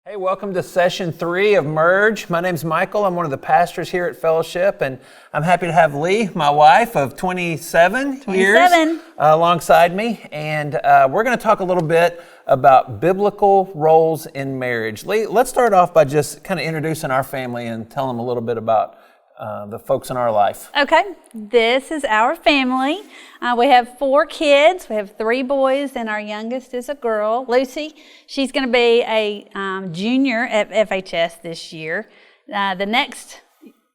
Hey, welcome to session 3 of Merge. My name's Michael. I'm one of the pastors here at Fellowship, and I'm happy to have Lee, my wife of 27 years, alongside me. And we're going to talk a little bit about biblical roles in marriage. Lee, let's start off by just kind of introducing our family and telling them a little bit about the folks in our life. Okay, this is our family. We have 4 kids. We have 3 boys, and our youngest is a girl, Lucy. She's going to be a junior at FHS this year. The next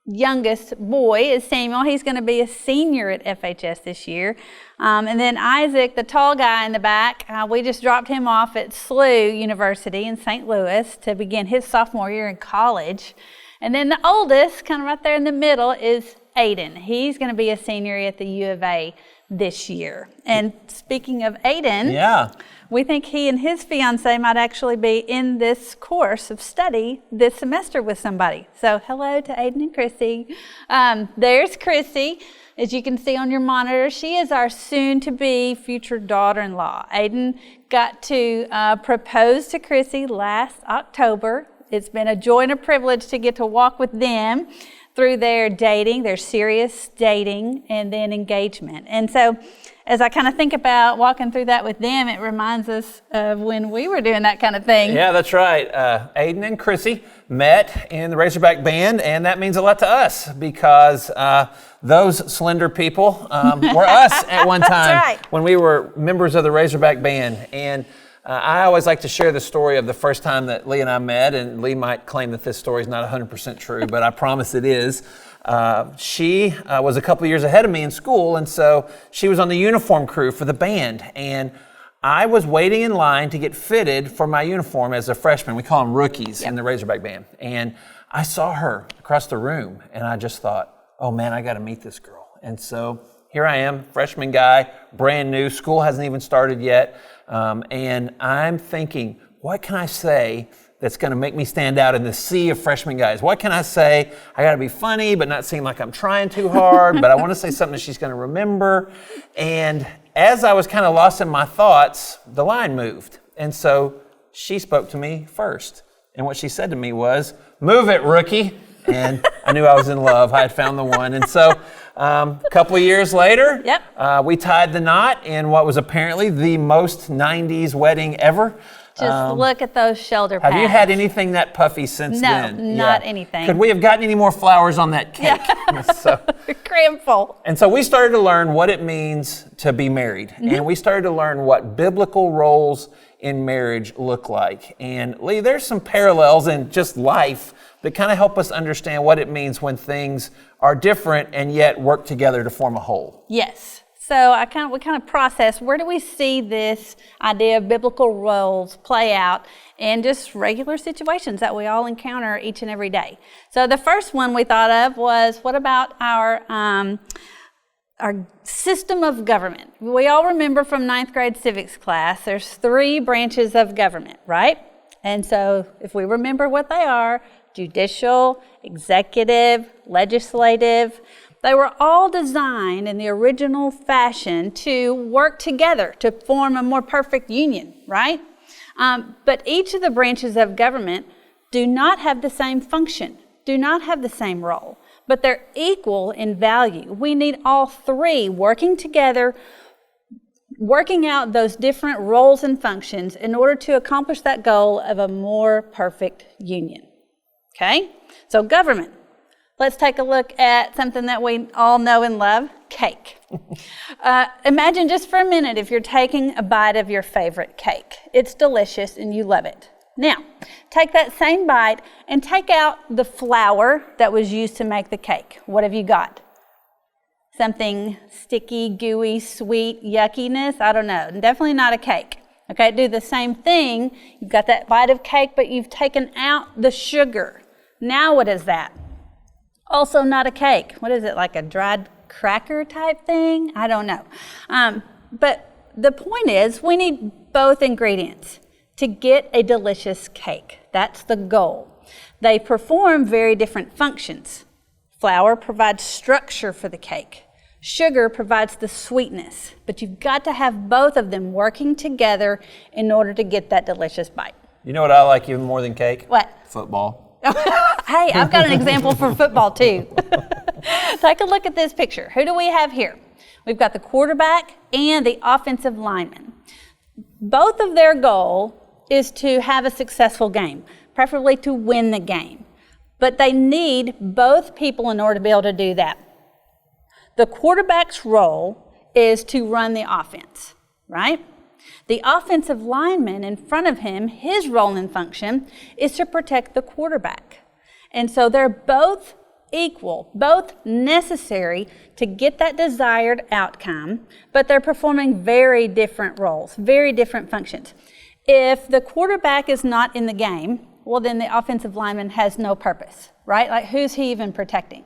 youngest boy is Samuel. He's going to be a senior at FHS this year. And then Isaac, the tall guy in the back, we just dropped him off at SLU University in St. Louis to begin his sophomore year in college. And then the oldest, kind of right there in the middle, is Aiden. He's going to be a senior at the U of A this year. And speaking of Aiden, we think he and his fiance might actually be in this course of study this semester with somebody. So hello to Aiden and Chrissy. There's Chrissy. As you can see on your monitor, she is our soon-to-be future daughter-in-law. Aiden got to propose to Chrissy last October. It's been a joy and a privilege to get to walk with them through their dating, their serious dating, and then engagement. And so as I kind of think about walking through that with them, it reminds us of when we were doing that kind of thing. Yeah, that's right. Aiden and Chrissy met in the Razorback Band, and that means a lot to us because those slender people were us at one time when we were members of the Razorback Band. And I always like to share the story of the first time that Lee and I met, and Lee might claim that this story is not 100% true, but I promise it is. She was a couple of years ahead of me in school, and so she was on the uniform crew for the band, and I was waiting in line to get fitted for my uniform as a freshman. We call them rookies in the Razorback Band, and I saw her across the room, and I just thought, oh man, I got to meet this girl. And so here I am, freshman guy, brand new, school hasn't even started yet. And I'm thinking, what can I say that's going to make me stand out in the sea of freshman guys? What can I say? I got to be funny, but not seem like I'm trying too hard, but I want to say something that she's going to remember. And as I was kind of lost in my thoughts, the line moved. And so she spoke to me first. And what she said to me was, "Move it, rookie." And I knew I was in love. I had found the one. And so a couple of years later, we tied the knot in what was apparently the most 90s wedding ever. Just look at those shoulder pads. Have you had anything that puffy since then? No, not anything. Could we have gotten any more flowers on that cake? So, cram full. And so we started to learn what it means to be married. And we started to learn what biblical roles in marriage look like. And Lee, there's some parallels in just life that kind of help us understand what it means when things are different and yet work together to form a whole. Yes. So we kind of process, where do we see this idea of biblical roles play out in just regular situations that we all encounter each and every day? So the first one we thought of was, what about our system of government? We all remember from 9th grade civics class, there's 3 branches of government, right? And so if we remember what they are, judicial, executive, legislative, they were all designed in the original fashion to work together to form a more perfect union, right? But each of the branches of government do not have the same function, do not have the same role, but they're equal in value. We need all 3 working together, working out those different roles and functions in order to accomplish that goal of a more perfect union. Okay? So government. Let's take a look at something that we all know and love, cake. Imagine just for a minute if you're taking a bite of your favorite cake. It's delicious and you love it. Now, take that same bite and take out the flour that was used to make the cake. What have you got? Something sticky, gooey, sweet, yuckiness? I don't know. Definitely not a cake. Okay, do the same thing. You've got that bite of cake, but you've taken out the sugar. Now what is that? Also not a cake. What is it, like a dried cracker type thing? I don't know. But the point is, we need both ingredients to get a delicious cake. That's the goal. They perform very different functions. Flour provides structure for the cake. Sugar provides the sweetness, but you've got to have both of them working together in order to get that delicious bite. You know what I like even more than cake? What? Football. Hey, I've got an example for football too. Take a look at this picture. Who do we have here? We've got the quarterback and the offensive lineman. Both of their goal is to have a successful game, preferably to win the game. But they need both people in order to be able to do that. The quarterback's role is to run the offense, right? The offensive lineman in front of him, his role and function is to protect the quarterback. And so they're both equal, both necessary to get that desired outcome, but they're performing very different roles, very different functions. If the quarterback is not in the game, well, then the offensive lineman has no purpose, right? Like, who's he even protecting?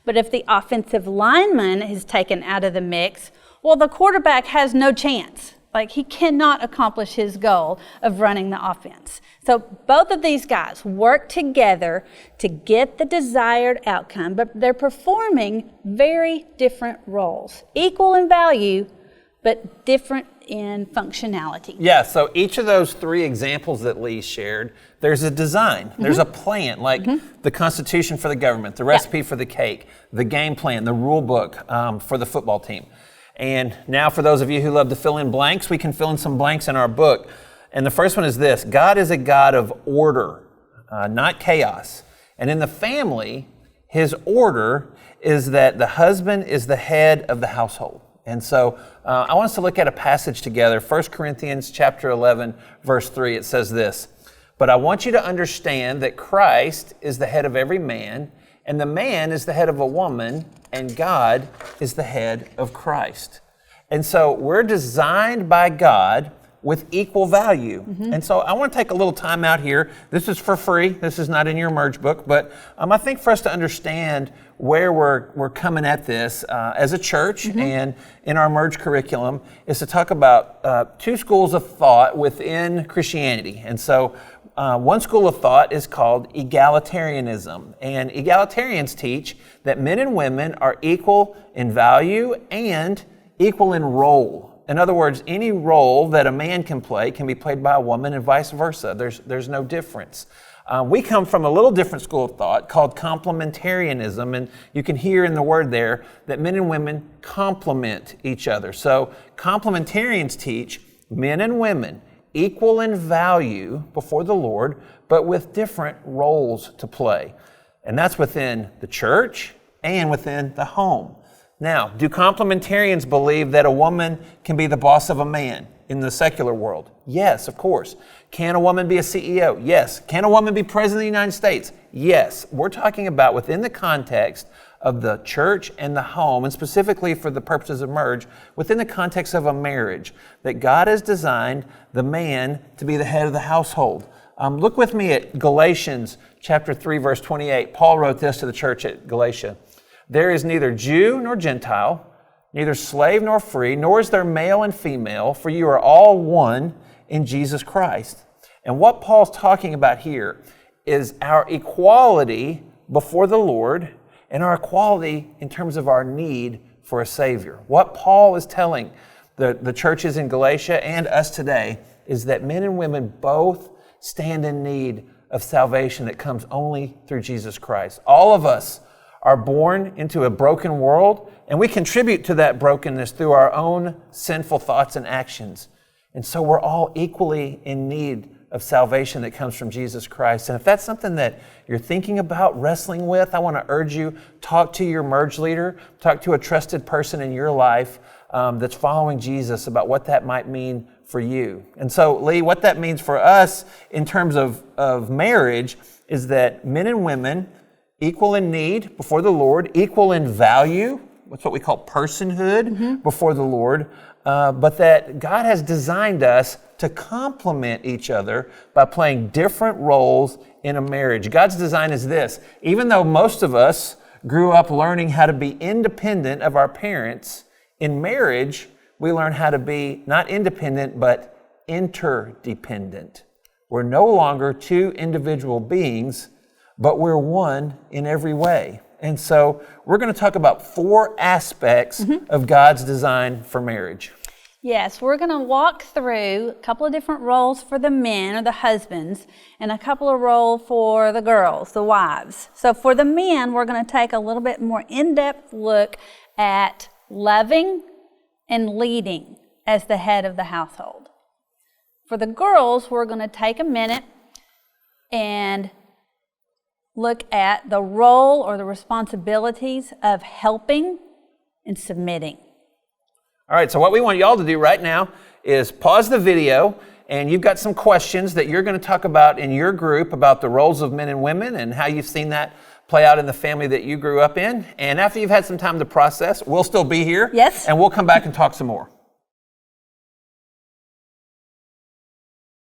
But if the offensive lineman is taken out of the mix, well, the quarterback has no chance. Like, he cannot accomplish his goal of running the offense. So both of these guys work together to get the desired outcome, but they're performing very different roles. Equal in value, but different in functionality. Yeah, so each of those three examples that Lee shared, there's a design, there's a plan, like the Constitution for the government, the recipe for the cake, the game plan, the rule book for the football team. And now for those of you who love to fill in blanks, we can fill in some blanks in our book. And the first one is this: God is a God of order, not chaos. And in the family, his order is that the husband is the head of the household. And so I want us to look at a passage together, 1 Corinthians chapter 11, verse 3. It says this: "But I want you to understand that Christ is the head of every man, and the man is the head of a woman, and God is the head of Christ." And so we're designed by God with equal value. And so I want to take a little time out here. This is for free. This is not in your Merge book, but I think for us to understand where we're coming at this as a church and in our Merge curriculum is to talk about two schools of thought within Christianity. And so one school of thought is called egalitarianism. And egalitarians teach that men and women are equal in value and equal in role. In other words, any role that a man can play can be played by a woman and vice versa. There's no difference. We come from a little different school of thought called complementarianism, and you can hear in the word there that men and women complement each other. So complementarians teach men and women equal in value before the Lord, but with different roles to play. And that's within the church and within the home. Now, do complementarians believe that a woman can be the boss of a man in the secular world? Yes, of course. Can a woman be a CEO? Yes. Can a woman be president of the United States? Yes. We're talking about within the context of the church and the home, and specifically for the purposes of Merge, within the context of a marriage, that God has designed the man to be the head of the household. Look with me at Galatians chapter 3, verse 28. Paul wrote this to the church at Galatia: "There is neither Jew nor Gentile, neither slave nor free, nor is there male and female, for you are all one in Jesus Christ." And what Paul's talking about here is our equality before the Lord and our equality in terms of our need for a Savior. What Paul is telling the churches in Galatia and us today is that men and women both stand in need of salvation that comes only through Jesus Christ. All of us are born into a broken world, and we contribute to that brokenness through our own sinful thoughts and actions. And so we're all equally in need of salvation that comes from Jesus Christ. And if that's something that you're thinking about, wrestling with, I want to urge you, talk to your Merge leader, talk to a trusted person in your life that's following Jesus about what that might mean for you. And so, Lee, what that means for us in terms of marriage is that men and women, equal in need before the Lord, equal in value, that's what we call personhood before the Lord, but that God has designed us to complement each other by playing different roles in a marriage. God's design is this: even though most of us grew up learning how to be independent of our parents, in marriage, we learn how to be not independent, but interdependent. We're no longer two individual beings, but we're one in every way. And so we're going to talk about 4 aspects of God's design for marriage. Yes, we're going to walk through a couple of different roles for the men or the husbands and a couple of roles for the girls, the wives. So for the men, we're going to take a little bit more in-depth look at loving and leading as the head of the household. For the girls, we're going to take a minute and look at the role or the responsibilities of helping and submitting. All right, so what we want y'all to do right now is pause the video, and you've got some questions that you're going to talk about in your group about the roles of men and women and how you've seen that play out in the family that you grew up in. And after you've had some time to process, we'll still be here. Yes. And we'll come back and talk some more.